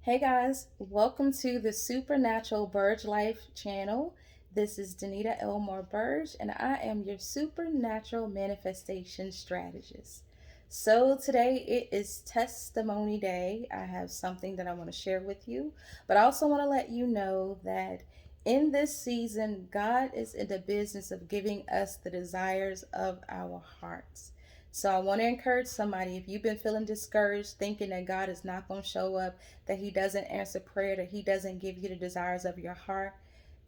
Hey guys, welcome to the Supernatural Burge Life channel. This is Danita Elmore Burge, and I am your supernatural manifestation strategist. So, today it is testimony day. I have something that I want to share with you, but I also want to let you know that in this season, God is in the business of giving us the desires of our hearts. So I want to encourage somebody, if you've been feeling discouraged, thinking that God is not going to show up, that He doesn't answer prayer, that He doesn't give you the desires of your heart,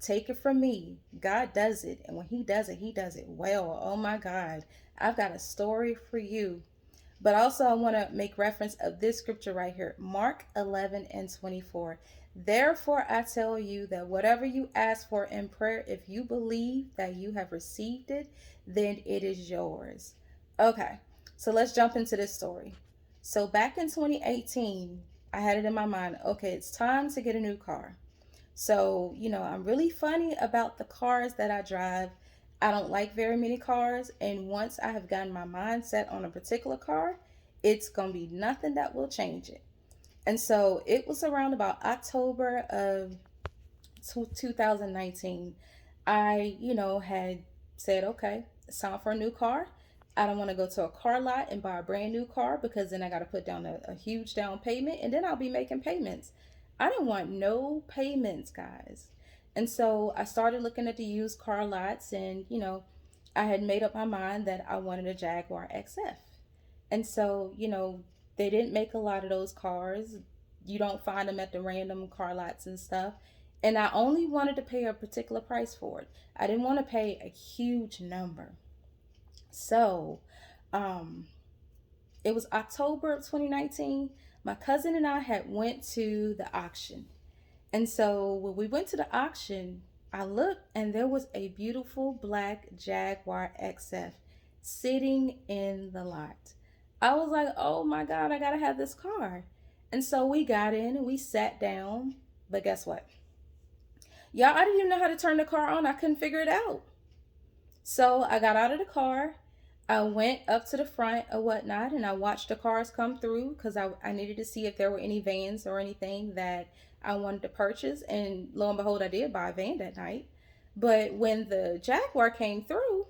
take it from me. God does it. And when He does it well. Oh my God. I've got a story for you. But also, I want to make reference of this scripture right here, Mark 11 and 24. Therefore, I tell you that whatever you ask for in prayer, if you believe that you have received it, then it is yours. Okay, so let's jump into this story. So, back in 2018, I had it in my mind, okay, it's time to get a new car. So, I'm really funny about the cars that I drive. I don't like very many cars. And once I have gotten my mindset on a particular car, it's going to be nothing that will change it. And so it was around about October of 2019. I had said, okay, it's time for a new car. I don't want to go to a car lot and buy a brand new car because then I got to put down a huge down payment and then I'll be making payments. I didn't want no payments, guys. And so I started looking at the used car lots and I had made up my mind that I wanted a Jaguar XF. And so they didn't make a lot of those cars. You don't find them at the random car lots and stuff. And I only wanted to pay a particular price for it. I didn't want to pay a huge number. So, um, it was October of 2019. My cousin and I had went to the auction. And so when we went to the auction, I looked and there was a beautiful black Jaguar XF sitting in the lot. I was like, oh my God, I gotta have this car. And so we got in and we sat down. But guess what? Y'all, I didn't even know how to turn the car on. I couldn't figure it out. So I got out of the car. I went up to the front or whatnot and I watched the cars come through because I needed to see if there were any vans or anything that I wanted to purchase. And lo and behold, I did buy a van that night. But when the Jaguar came through,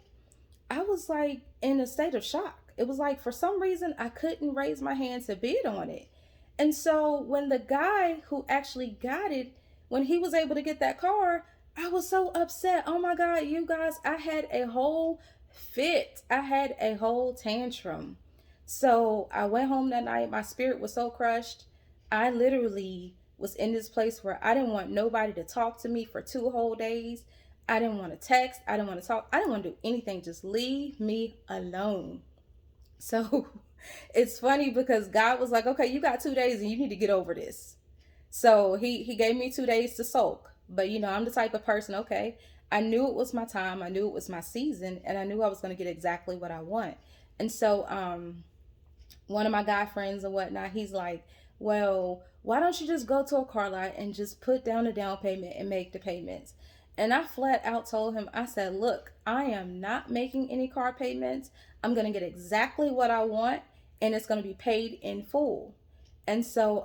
I was like in a state of shock. It was like for some reason I couldn't raise my hand to bid on it. And so when the guy who actually got it, when he was able to get that car, I was so upset. Oh my God, you guys, I had a whole fit. I had a whole tantrum. So I went home that night. My spirit was so crushed. I literally was in this place where I didn't want nobody to talk to me for 2 whole days. I didn't want to text. I didn't want to talk. I didn't want to do anything. Just leave me alone. So it's funny because God was like, okay, you got 2 days and you need to get over this. So he gave me 2 days to sulk. But I'm the type of person, okay, I knew it was my time, I knew it was my season, and I knew I was gonna get exactly what I want. And so one of my guy friends and whatnot, he's like, well, why don't you just go to a car lot and just put down a down payment and make the payments? And I flat out told him, I said, look, I am not making any car payments. I'm going to get exactly what I want and it's going to be paid in full. And so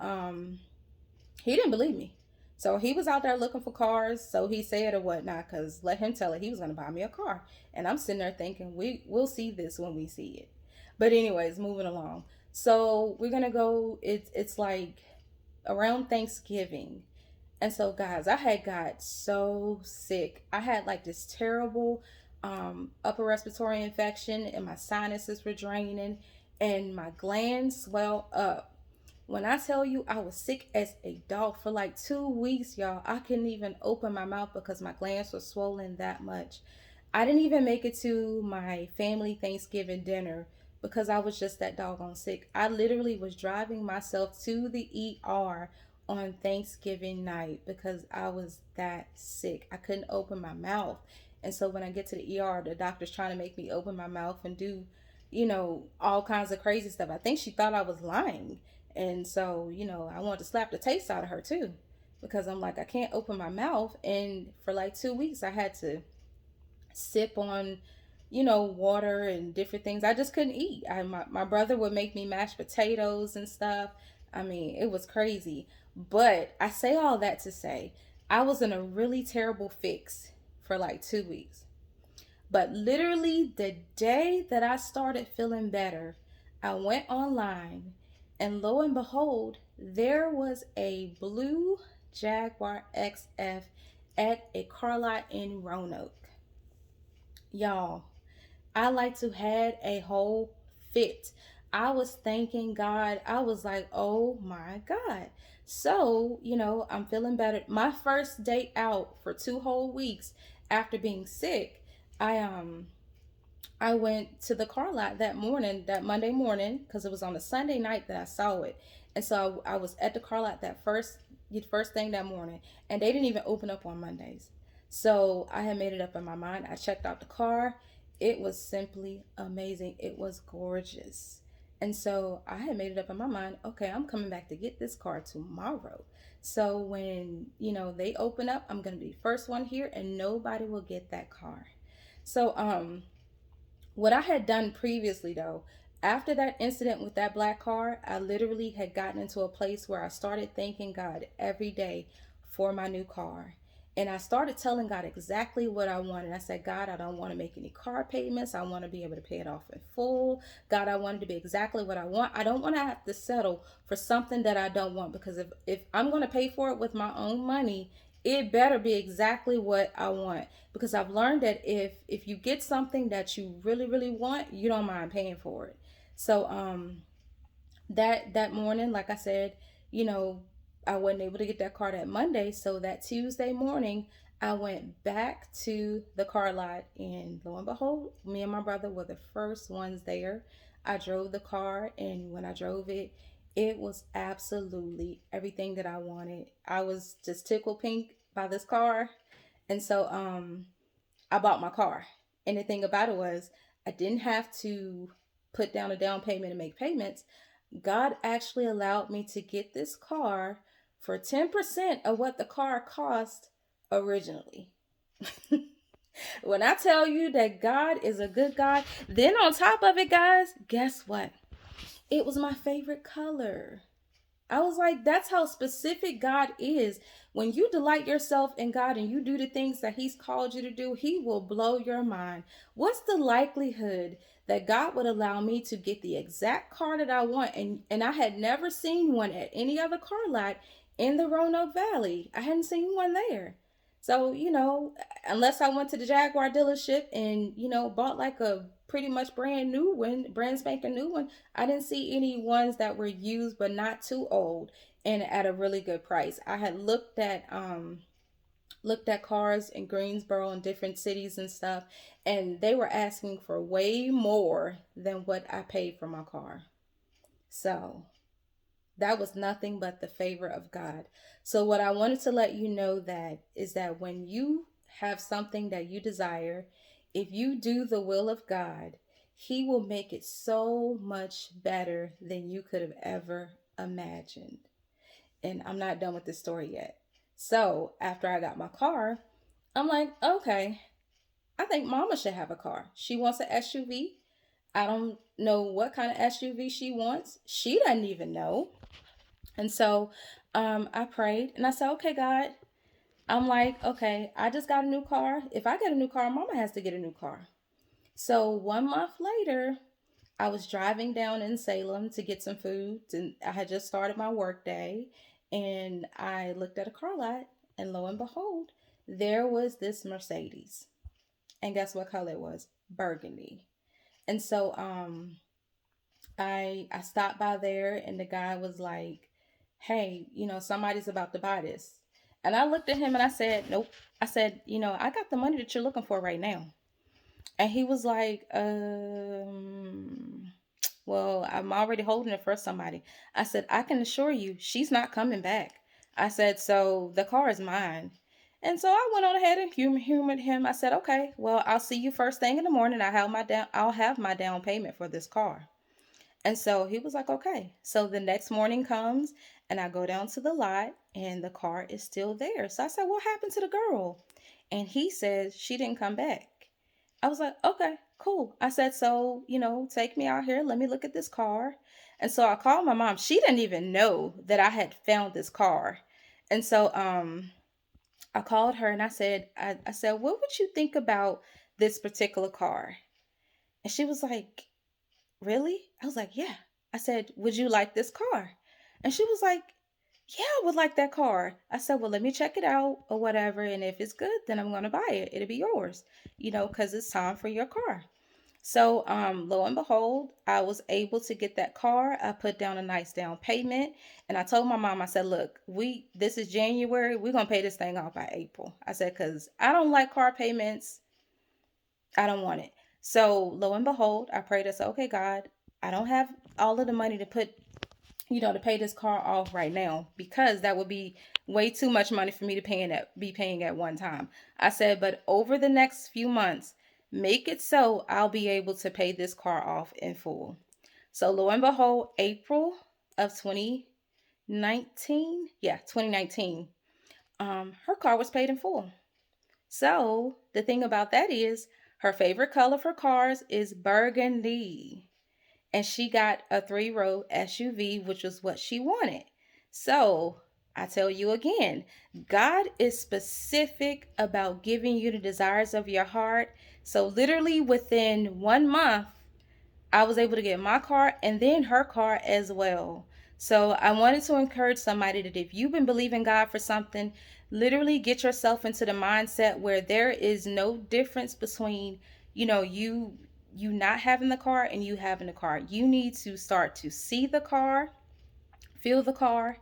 he didn't believe me. So he was out there looking for cars. So he said or whatnot, because let him tell it, he was going to buy me a car. And I'm sitting there thinking, we'll see this when we see it. But anyways, moving along. So we're going to go, it's like around Thanksgiving. And so, guys, I had got so sick. I had like this terrible upper respiratory infection, and my sinuses were draining, and my glands swelled up. When I tell you I was sick as a dog for like 2 weeks, y'all, I couldn't even open my mouth because my glands were swollen that much. I didn't even make it to my family Thanksgiving dinner because I was just that doggone sick. I literally was driving myself to the ER on Thanksgiving night because I was that sick. I couldn't open my mouth. And so when I get to the ER, the doctor's trying to make me open my mouth and do all kinds of crazy stuff. I think she thought I was lying. And so I wanted to slap the taste out of her too because I'm like, I can't open my mouth. And for like 2 weeks, I had to sip on water and different things. I just couldn't eat. My brother would make me mashed potatoes and stuff. I mean, it was crazy. But I say all that to say I was in a really terrible fix for like 2 weeks. But literally, the day that I started feeling better, I went online, and lo and behold, there was a blue Jaguar XF at a car lot in Roanoke. Y'all, I like to had a whole fit. I was thanking God. I was like, oh my God. So, I'm feeling better. My first day out for 2 whole weeks after being sick, I I went to the car lot that morning, that Monday morning, because it was on a Sunday night that I saw it. And so I was at the car lot that first thing that morning, and they didn't even open up on Mondays. So I had made it up in my mind. I checked out the car. It was simply amazing. It was gorgeous. And so I had made it up in my mind, okay, I'm coming back to get this car tomorrow. So when, they open up, I'm going to be the first one here and nobody will get that car. So what I had done previously, though, after that incident with that black car, I literally had gotten into a place where I started thanking God every day for my new car. And I started telling God exactly what I wanted. I said, God, I don't want to make any car payments. I want to be able to pay it off in full. God, I want it to be exactly what I want. I don't want to have to settle for something that I don't want, because if I'm going to pay for it with my own money, it better be exactly what I want, because I've learned that if you get something that you really really want, you don't mind paying for it. So that morning, like I said, you know, I wasn't able to get that car that Monday, so that Tuesday morning I went back to the car lot, and lo and behold, me and my brother were the first ones there. I drove the car, and when I drove it, it was absolutely everything that I wanted. I was just tickled pink by this car. And so I bought my car. And the thing about it was, I didn't have to put down a down payment and make payments. God actually allowed me to get this car for 10% of what the car cost originally. When I tell you that God is a good God, then on top of it, guys, guess what? It was my favorite color. I was like, that's how specific God is. When you delight yourself in God and you do the things that He's called you to do, He will blow your mind. What's the likelihood that God would allow me to get the exact car that I want? And I had never seen one at any other car lot in the Roanoke Valley. I hadn't seen one there. So, unless I went to the Jaguar dealership and, bought like a pretty much brand new one, brand spanking new one, I didn't see any ones that were used but not too old and at a really good price. I had looked at cars in Greensboro and different cities and stuff, and they were asking for way more than what I paid for my car. So that was nothing but the favor of God. So what I wanted to let you know that is that when you have something that you desire, if you do the will of God, He will make it so much better than you could have ever imagined. And I'm not done with this story yet. So after I got my car, I'm like, okay, I think Mama should have a car. She wants an SUV. I don't know what kind of SUV she wants. She doesn't even know. And so I prayed and I said, okay, God, I'm like, okay, I just got a new car. If I get a new car, Mama has to get a new car. So 1 month later, I was driving down in Salem to get some food. And I had just started my work day. And I looked at a car lot. And lo and behold, there was this Mercedes. And guess what color it was? Burgundy. And so I stopped by there and the guy was like, hey, somebody's about to buy this. And I looked at him and I said, nope. I said, I got the money that you're looking for right now. And he was like, well, I'm already holding it for somebody. I said, I can assure you she's not coming back. I said, so the car is mine. And so I went on ahead and humored him. I said, okay, well, I'll see you first thing in the morning. I'll have my down payment for this car. And so he was like, okay. So the next morning comes and I go down to the lot and the car is still there. So I said, what happened to the girl? And he says she didn't come back. I was like, okay, cool. I said, so, take me out here. Let me look at this car. And so I called my mom. She didn't even know that I had found this car. And so I called her and I said, what would you think about this particular car? And she was like, really? I was like, yeah. I said, would you like this car? And she was like, yeah, I would like that car. I said, well, let me check it out or whatever. And if it's good, then I'm going to buy it. It'll be yours, because it's time for your car. So, lo and behold, I was able to get that car. I put down a nice down payment, and I told my mom, I said, "Look, this is January. We're gonna pay this thing off by April." I said, "Cause I don't like car payments. I don't want it." So, lo and behold, I prayed. I said, "Okay, God, I don't have all of the money to put, to pay this car off right now because that would be way too much money for me to be paying at one time." I said, "But over the next few months, make it so I'll be able to pay this car off in full." So lo and behold, April of 2019, yeah, 2019, her car was paid in full. So the thing about that is her favorite color for cars is burgundy, and she got a 3-row SUV, which was what she wanted. So I tell you again, God is specific about giving you the desires of your heart. So literally within 1 month, I was able to get my car and then her car as well. So I wanted to encourage somebody that if you've been believing God for something, literally get yourself into the mindset where there is no difference between, you not having the car and you having the car. You need to start to see the car, feel the car,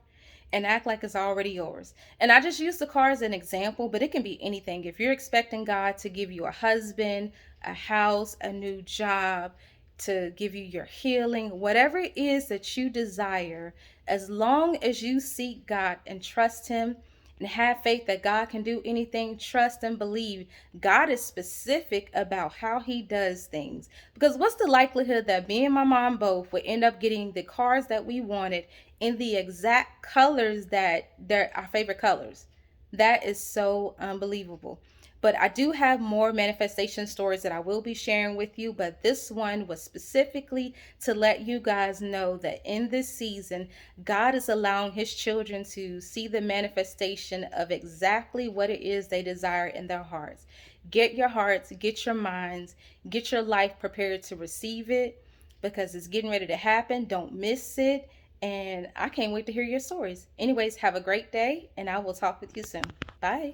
and act like it's already yours. And I just use the car as an example, but it can be anything. If you're expecting God to give you a husband, a house, a new job, to give you your healing, whatever it is that you desire, as long as you seek God and trust Him and have faith that God can do anything, trust and believe. God is specific about how He does things. Because what's the likelihood that me and my mom both would end up getting the cars that we wanted in the exact colors that they're our favorite colors? That is so unbelievable. But I do have more manifestation stories that I will be sharing with you. But this one was specifically to let you guys know that in this season, God is allowing His children to see the manifestation of exactly what it is they desire in their hearts. Get your hearts, get your minds, get your life prepared to receive it because it's getting ready to happen. Don't miss it. And I can't wait to hear your stories. Anyways, have a great day, and I will talk with you soon. Bye.